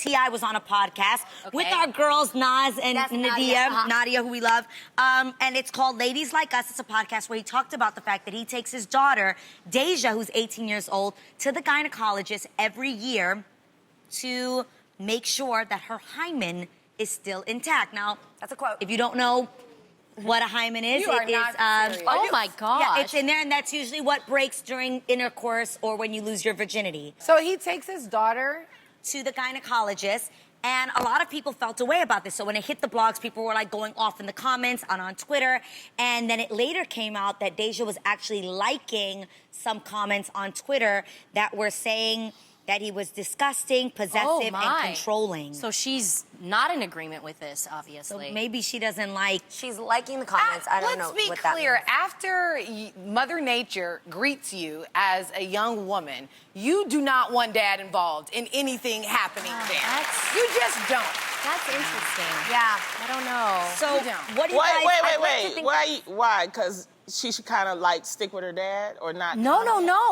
T.I. was on a podcast with our girls, Nas and Nadia, who we love. And it's called Ladies Like Us. It's a podcast where he talked about the fact that he takes his daughter, Deja, who's 18 years old, to the gynecologist every year to make sure that her hymen is still intact. Now, that's a quote. If you don't know what a hymen is, it is. Oh my gosh. Yeah, it's in there, and that's usually what breaks during intercourse or when you lose your virginity. So he takes his daughter to the gynecologist, and a lot of people felt a way about this. So when it hit the blogs, people were like going off in the comments and on Twitter, and then it later came out that Deja was actually liking some comments on Twitter that were saying that he was disgusting, possessive, and controlling. So she's not in agreement with this, obviously. So maybe she doesn't like... She's liking the comments. I don't know what that means. Let's be clear. After Mother Nature greets you as a young woman, you do not want dad involved in anything happening there. You just don't. That's interesting. Yeah. I don't know. So what do you guys... Wait. Why? Because she should kind of like stick with her dad or not? No.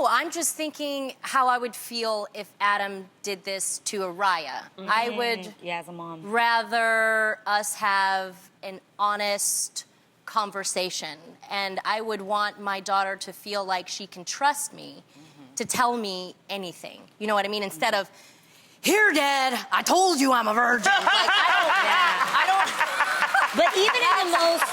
I'm just thinking how I would feel if Adam did this to Araya. I would as a mom, rather us have an honest conversation, and I would want my daughter to feel like she can trust me to tell me anything. You know what I mean? Instead of, here, Dad, I told you I'm a virgin. Like, I don't. But even in the most...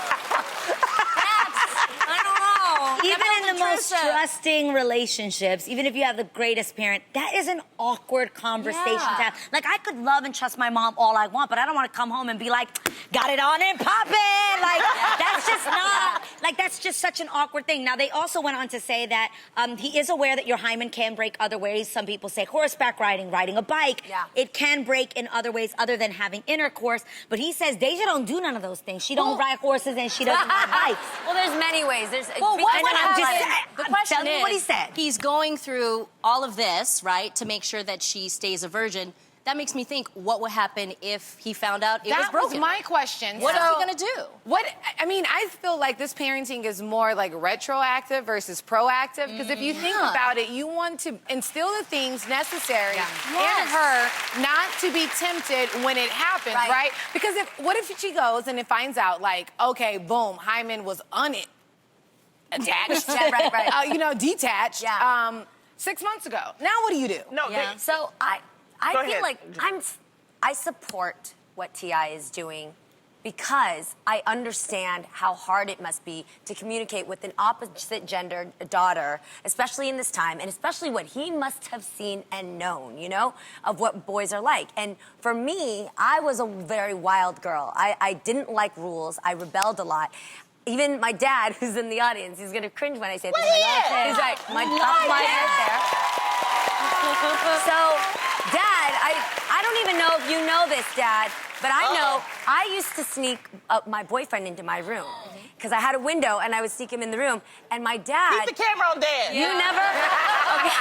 Even in the most trusting relationships, even if you have the greatest parent, that is an awkward conversation to have. Like, I could love and trust my mom all I want, but I don't want to come home and be like, got it on and poppin'. Like, that's just not, like, that's just such an awkward thing. Now, they also went on to say that he is aware that your hymen can break other ways. Some people say horseback riding, riding a bike. Yeah. It can break in other ways other than having intercourse. But he says Deja don't do none of those things. She don't ride horses and she doesn't ride bikes. Well, there's many ways. There's the question is, what he said. He's going through all of this, right, to make sure that she stays a virgin. That makes me think, what would happen if he found out it was broken? That was my question. What is he gonna do? I feel like this parenting is more like retroactive versus proactive, because if you think about it, you want to instill the things necessary in her not to be tempted when it happens, right? Because what if she goes and it finds out, like, okay, boom, hymen was attached, detached, 6 months ago. Now what do you do? So I feel like I support what T.I. is doing because I understand how hard it must be to communicate with an opposite gender daughter, especially in this time, and especially what he must have seen and known, of what boys are like. And for me, I was a very wild girl. I didn't like rules. I rebelled a lot. Even my dad, who's in the audience, he's gonna cringe when I say this. He's like, my top line right there. So, Dad, I don't even know if you know this, Dad, but I know I used to sneak my boyfriend into my room because I had a window and I would sneak him in the room. And my dad... Keep the camera on Dad. You never... Okay.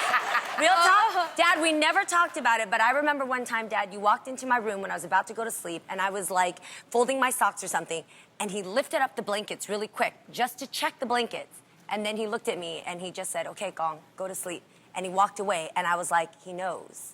Real talk? Dad, we never talked about it, but I remember one time, Dad, you walked into my room when I was about to go to sleep and I was like folding my socks or something, and he lifted up the blankets really quick just to check the blankets. And then he looked at me and he just said, okay, Gong, go to sleep. And he walked away and I was like, he knows.